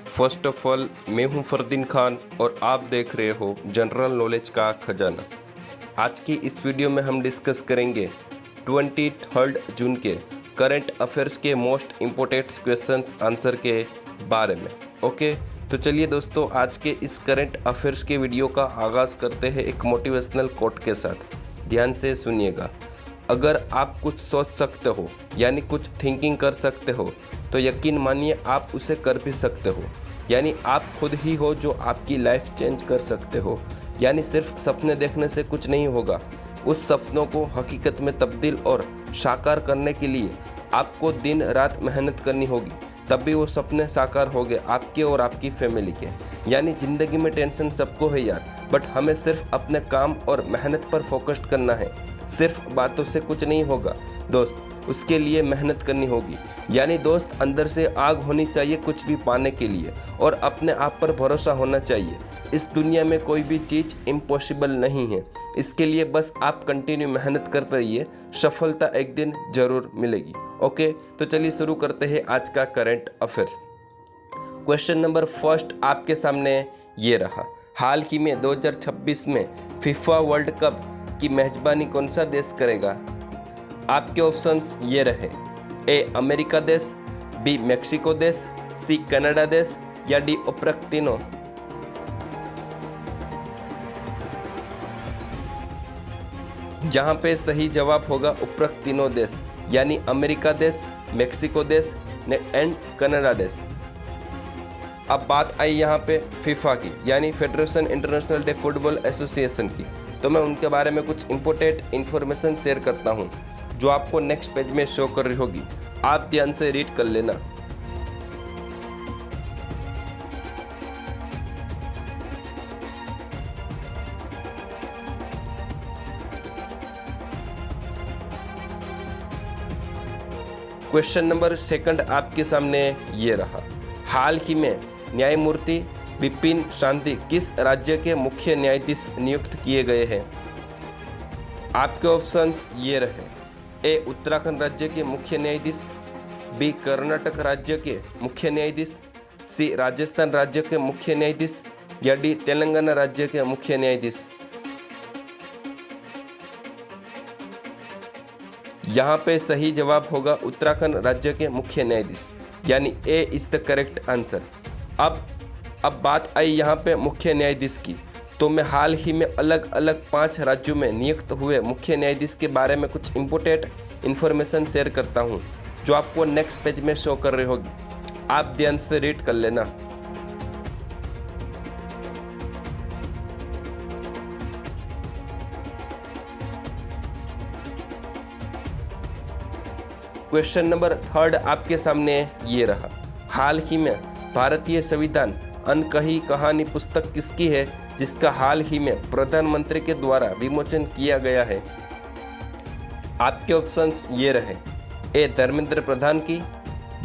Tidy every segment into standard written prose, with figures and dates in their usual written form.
First of all, मैं हूं फरदीन खान और आप देख रहे हो जनरल नॉलेज का खजाना। आज की इस वीडियो में हम डिस्कस करेंगे 23 जून के करंट अफेयर्स के मोस्ट इम्पोर्टेंट क्वेश्चंस आंसर के बारे में। ओके, तो चलिए दोस्तों, आज के इस करंट अफेयर्स के वीडियो का आगाज़ करते हैं एक मोटिवेशनल कोट के साथ। ध्यान से सुनिएगा। अगर आप कुछ सोच सकते हो यानी कुछ थिंकिंग कर सकते हो तो यकीन मानिए आप उसे कर भी सकते हो। यानी आप खुद ही हो जो आपकी लाइफ चेंज कर सकते हो। यानी सिर्फ सपने देखने से कुछ नहीं होगा, उस सपनों को हकीकत में तब्दील और साकार करने के लिए आपको दिन रात मेहनत करनी होगी, तब भी वो सपने साकार होंगे आपके और आपकी फैमिली के। यानी ज़िंदगी में टेंशन सबको है यार, बट हमें सिर्फ अपने काम और मेहनत पर फोकस करना है। सिर्फ बातों से कुछ नहीं होगा दोस्त, उसके लिए मेहनत करनी होगी। यानी दोस्त, अंदर से आग होनी चाहिए कुछ भी पाने के लिए, और अपने आप पर भरोसा होना चाहिए। इस दुनिया में कोई भी चीज़ इम्पॉसिबल नहीं है। इसके लिए बस आप कंटिन्यू मेहनत करते रहिए, सफलता एक दिन ज़रूर मिलेगी। ओके, तो चलिए शुरू करते हैं आज का current affairs. Question number first आपके सामने ये रहा। हाल ही में 2026 में फीफा वर्ल्ड कप की मेजबानी कौन सा देश करेगा? आपके ऑप्शंस ये रहे। ए अमेरिका देश, बी मेक्सिको देश, सी कनाडा देश या डी उपरोक्त तीनों। जहां पे सही जवाब होगा उपरोक्त तीनों देश, यानी अमेरिका देश, मेक्सिको देश एंड कनाडा देश। अब बात आई यहाँ पे फीफा की, यानी federation international day football association की। तो मैं उनके बारे में कुछ इंपॉर्टेंट इन्फॉर्मेशन शेयर करता हूँ जो आपको नेक्स्ट पेज में शो कर रही होगी। आप ध्यान से रीड कर लेना। क्वेश्चन नंबर सेकंड आपके सामने ये रहा। हाल ही में न्यायमूर्ति विपिन सांघी किस राज्य के मुख्य न्यायाधीश नियुक्त किए गए हैं? आपके ऑप्शंस ये रहे। ए उत्तराखंड राज्य के मुख्य न्यायाधीश, बी कर्नाटक राज्य के मुख्य न्यायाधीश, सी राजस्थान राज्य के मुख्य न्यायाधीश या डी तेलंगाना राज्य के मुख्य न्यायाधीश। यहाँ पे सही जवाब होगा उत्तराखंड राज्य के मुख्य न्यायाधीश, यानी ए इज द करेक्ट आंसर। अब बात आई यहाँ पे मुख्य न्यायाधीश की, तो मैं हाल ही में अलग अलग 5 राज्यों में नियुक्त हुए मुख्य न्यायाधीश के बारे में कुछ इंपॉर्टेंट इन्फॉर्मेशन शेयर करता हूँ जो आपको नेक्स्ट पेज में शो कर रही होगी। आप ध्यान से रीड कर लेना। क्वेश्चन नंबर थर्ड आपके सामने ये रहा। हाल ही में भारतीय संविधान अनकही कहानी पुस्तक किसकी है जिसका हाल ही में प्रधानमंत्री के द्वारा विमोचन किया गया है? आपके ऑप्शंस ये रहे। ए धर्मेंद्र प्रधान की,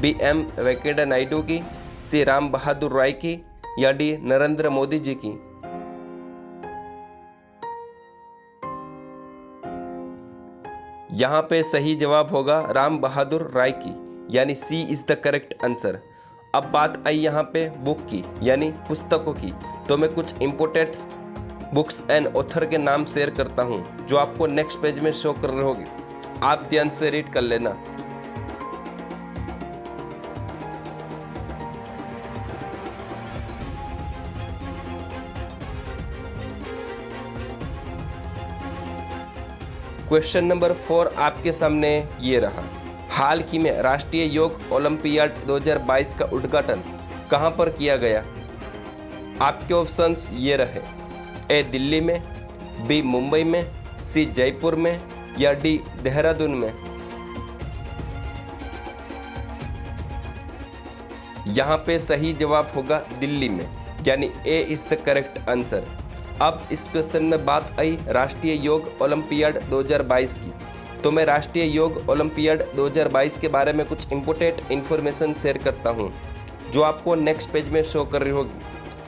बी एम वेंकैया नायडू की, सी राम बहादुर राय की या डी नरेंद्र मोदी जी की। यहाँ पे सही जवाब होगा राम बहादुर राय की, यानी सी इज द करेक्ट आंसर। अब बात आई यहाँ पे बुक की, यानी पुस्तकों की। तो मैं कुछ इंपॉर्टेंट बुक्स एंड ऑथर के नाम शेयर करता हूँ जो आपको नेक्स्ट पेज में शो कर रहे होगी। आप ध्यान से रीड कर लेना। क्वेश्चन नंबर 4 आपके सामने ये रहा। हाल ही में राष्ट्रीय योग ओलंपियाड 2022 का उद्घाटन कहां पर किया गया? आपके ऑप्शंस ये रहे। ए दिल्ली में, बी मुंबई में, सी जयपुर में या डी देहरादून में। यहाँ पे सही जवाब होगा दिल्ली में, यानी ए इज द करेक्ट आंसर। अब इस क्वेश्चन में बात आई राष्ट्रीय योग ओलंपियाड 2022 की, तो मैं राष्ट्रीय योग ओलंपियाड 2022 के बारे में कुछ इंपॉर्टेंट इन्फॉर्मेशन शेयर करता हूँ जो आपको नेक्स्ट पेज में शो कर रही होगी।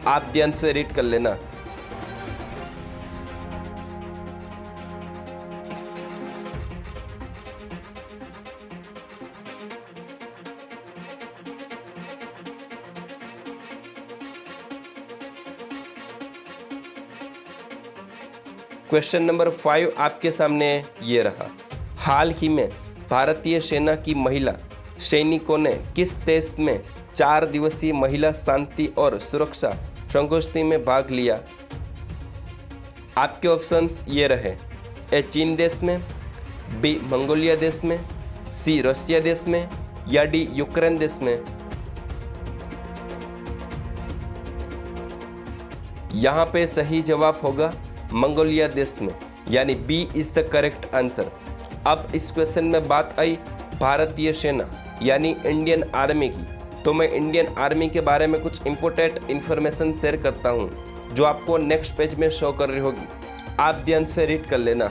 आप ध्यान से रीड कर लेना। क्वेश्चन नंबर 5 आपके सामने ये रहा। हाल ही में भारतीय सेना की महिला सैनिकों ने किस देश में 4 दिवसीय महिला शांति और सुरक्षा संगोष्ठी में भाग लिया? आपके ऑप्शंस ये रहे। ए चीन देश में, बी मंगोलिया देश में, सी रशिया देश में या डी यूक्रेन देश में। यहाँ पे सही जवाब होगा मंगोलिया देश में, यानी B is the correct answer. अब इस क्वेश्चन में बात आई भारतीय सेना यानी इंडियन आर्मी की, तो मैं इंडियन आर्मी के बारे में कुछ इंपॉर्टेंट इन्फॉर्मेशन शेयर करता हूँ जो आपको नेक्स्ट पेज में शो कर रही होगी। आप ध्यान से रीड कर लेना।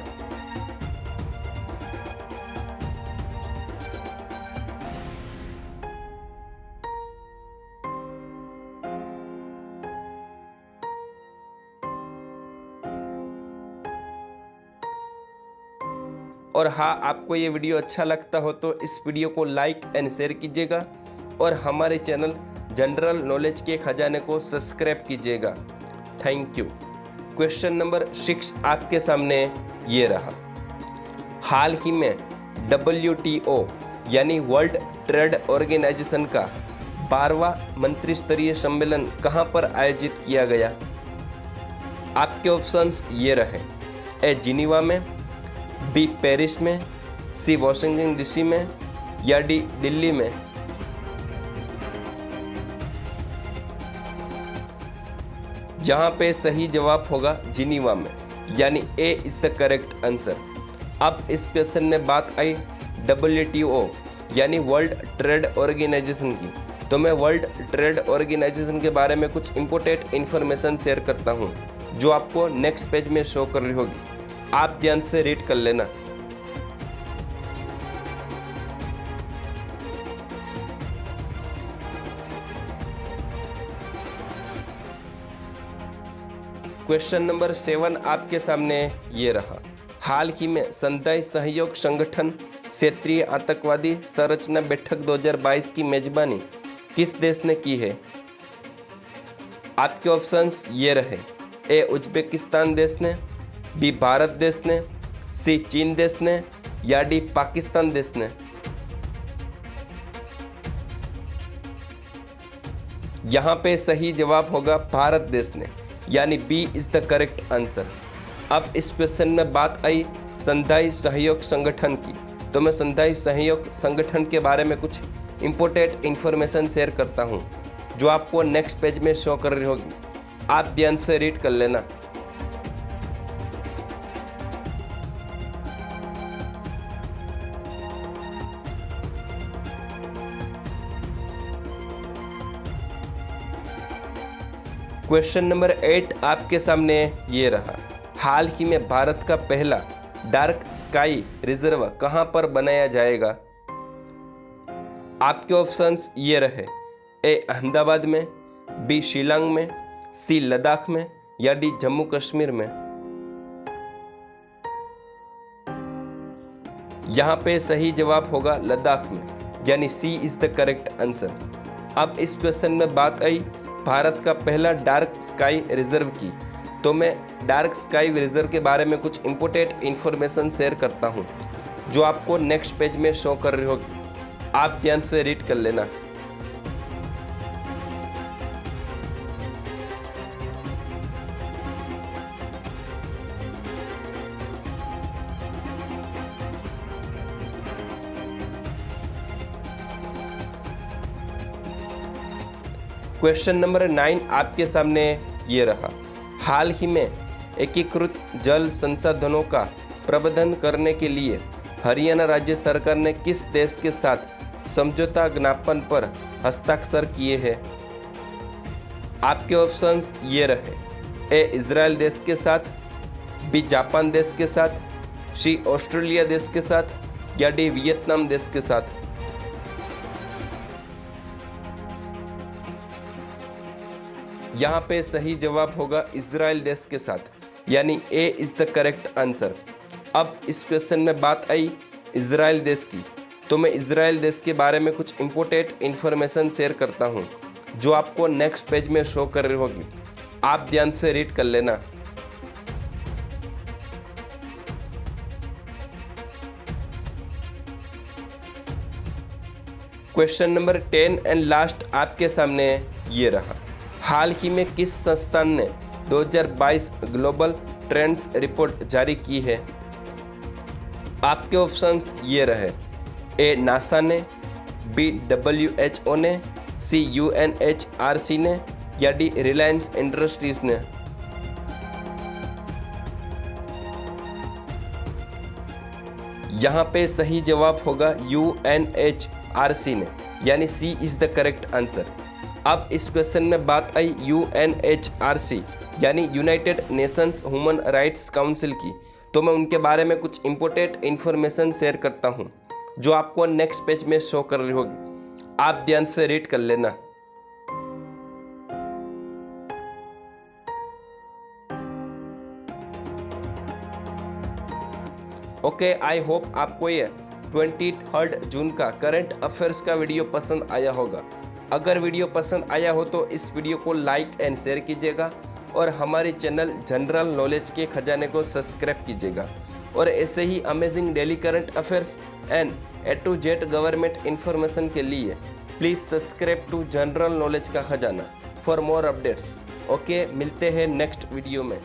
और हाँ, आपको ये वीडियो अच्छा लगता हो तो इस वीडियो को लाइक एंड शेयर कीजिएगा और हमारे चैनल जनरल नॉलेज के खजाने को सब्सक्राइब कीजिएगा। Thank you. क्वेश्चन नंबर 6 आपके सामने ये रहा। हाल ही में WTO यानी वर्ल्ड ट्रेड ऑर्गेनाइजेशन का 12वां मंत्री स्तरीय सम्मेलन कहाँ पर आयोजित किया गया? आपके ऑप्शंस ये रहे। ए जिनीवा में, बी पेरिस में, सी वॉशिंगटन DC में या डी दिल्ली में। यहाँ पे सही जवाब होगा जिनीवा में, यानी ए इज द करेक्ट आंसर। अब इस क्वेश्चन में बात आई WTO यानी वर्ल्ड ट्रेड ऑर्गेनाइजेशन की, तो मैं वर्ल्ड ट्रेड ऑर्गेनाइजेशन के बारे में कुछ इंपॉर्टेंट इन्फॉर्मेशन शेयर करता हूँ जो आपको नेक्स्ट पेज में शो कर रही होगी। आप ध्यान से रीड कर लेना। क्वेश्चन नंबर 7 आपके सामने ये रहा। हाल ही में संघाई सहयोग संगठन क्षेत्रीय आतंकवादी संरचना बैठक 2022 की मेजबानी किस देश ने की है? आपके ऑप्शंस ये रहे। ए उज्बेकिस्तान देश ने, बी भारत देश ने, सी चीन देश ने या डी पाकिस्तान देश ने। यहाँ पे सही जवाब होगा भारत देश ने, यानी B is the correct answer. अब इस क्वेश्चन में बात आई संघाई सहयोग संगठन की, तो मैं संघाई सहयोग संगठन के बारे में कुछ इंपॉर्टेंट इन्फॉर्मेशन शेयर करता हूँ जो आपको नेक्स्ट पेज में शो कर रही होगी। आप ध्यान से रीड कर लेना। क्वेश्चन नंबर 8 आपके सामने ये रहा। हाल ही में भारत का पहला डार्क स्काई रिजर्व कहां पर बनाया जाएगा? आपके ऑप्शंस ये रहे। ए अहमदाबाद में, बी शिलांग में, सी लद्दाख में या डी जम्मू कश्मीर में। यहाँ पे सही जवाब होगा लद्दाख में, यानी सी इज द करेक्ट आंसर। अब इस क्वेश्चन में बात आई भारत का पहला डार्क स्काई रिजर्व की, तो मैं डार्क स्काई रिजर्व के बारे में कुछ इंपॉर्टेंट इन्फॉर्मेशन शेयर करता हूँ जो आपको नेक्स्ट पेज में शो कर रही होगी। आप ध्यान से रीड कर लेना। क्वेश्चन नंबर 9 आपके सामने ये रहा। हाल ही में एकीकृत जल संसाधनों का प्रबंधन करने के लिए हरियाणा राज्य सरकार ने किस देश के साथ समझौता ज्ञापन पर हस्ताक्षर किए हैं? आपके ऑप्शंस ये रहे। ए इजराइल देश के साथ, बी जापान देश के साथ, सी ऑस्ट्रेलिया देश के साथ या डी वियतनाम देश के साथ। यहाँ पे सही जवाब होगा इजराइल देश के साथ, यानी ए इज द करेक्ट आंसर। अब इस क्वेश्चन में बात आई इजराइल देश की, तो मैं इजराइल देश के बारे में कुछ इंपॉर्टेंट इन्फॉर्मेशन शेयर करता हूँ जो आपको नेक्स्ट पेज में शो कर रही होगी। आप ध्यान से रीड कर लेना। क्वेश्चन नंबर 10 एंड लास्ट आपके सामने ये रहा। हाल ही में किस संस्थान ने 2022 ग्लोबल ट्रेंड्स रिपोर्ट जारी की है? आपके ऑप्शंस ये रहे। ए नासा ने, बी WHO ने, सी UNHRC ने या डी रिलायंस इंडस्ट्रीज ने। यहाँ पे सही जवाब होगा UNHRC ने, यानी सी इज द करेक्ट आंसर। अब इस क्वेश्चन में बात आई UNHRC यानी United Nations human rights council की, तो मैं उनके बारे में कुछ इंपॉर्टेंट इन्फॉर्मेशन शेयर करता हूँ जो आपको नेक्स्ट पेज में शो कर रही होगी। आप ध्यान से रीड कर लेना। ओके, आई होप आपको ये 23 जून का करंट अफेयर्स का वीडियो पसंद आया होगा। अगर वीडियो पसंद आया हो तो इस वीडियो को लाइक एंड शेयर कीजिएगा और हमारे चैनल जनरल नॉलेज के खजाने को सब्सक्राइब कीजिएगा। और ऐसे ही amazing daily current affairs and A to Z government information के लिए please subscribe to general knowledge का खजाना फॉर मोर अपडेट्स। ओके, मिलते हैं नेक्स्ट वीडियो में।